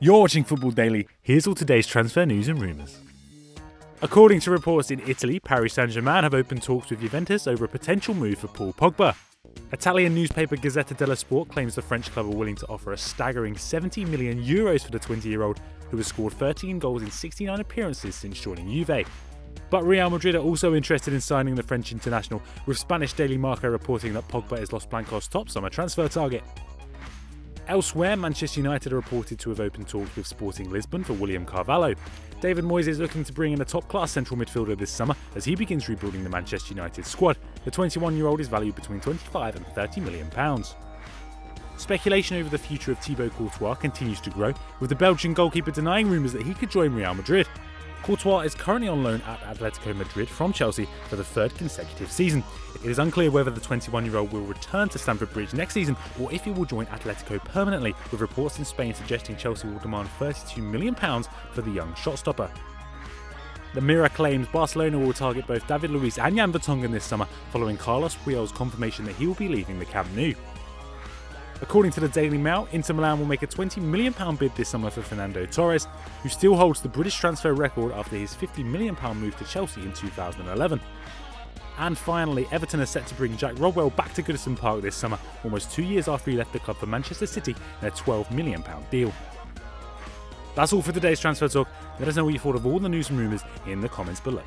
You're watching Football Daily. Here's all today's transfer news and rumours. According to reports in Italy, Paris Saint-Germain have opened talks with Juventus over a potential move for Paul Pogba. Italian newspaper Gazzetta dello Sport claims the French club are willing to offer a staggering €70 million for the 20-year-old, who has scored 13 goals in 69 appearances since joining Juve. But Real Madrid are also interested in signing the French international, with Spanish Daily Marca reporting that Pogba is Los Blancos' top summer transfer target. Elsewhere, Manchester United are reported to have opened talks with Sporting Lisbon for William Carvalho. David Moyes is looking to bring in a top-class central midfielder this summer as he begins rebuilding the Manchester United squad. The 21-year-old is valued between £25 and £30 million. Speculation over the future of Thibaut Courtois continues to grow, with the Belgian goalkeeper denying rumours that he could join Real Madrid. Courtois is currently on loan at Atletico Madrid from Chelsea for the third consecutive season. It is unclear whether the 21-year-old will return to Stamford Bridge next season or if he will join Atletico permanently, with reports in Spain suggesting Chelsea will demand £32 million for the young shot-stopper. The Mirror claims Barcelona will target both David Luiz and Vertonghen this summer, following Carlos Puyol's confirmation that he will be leaving the Camp Nou. According to the Daily Mail, Inter Milan will make a £20 million bid this summer for Fernando Torres, who still holds the British transfer record after his £50 million move to Chelsea in 2011. And finally, Everton are set to bring Jack Rodwell back to Goodison Park this summer, almost 2 years after he left the club for Manchester City in a £12 million deal. That's all for today's Transfer Talk. Let us know what you thought of all the news and rumours in the comments below.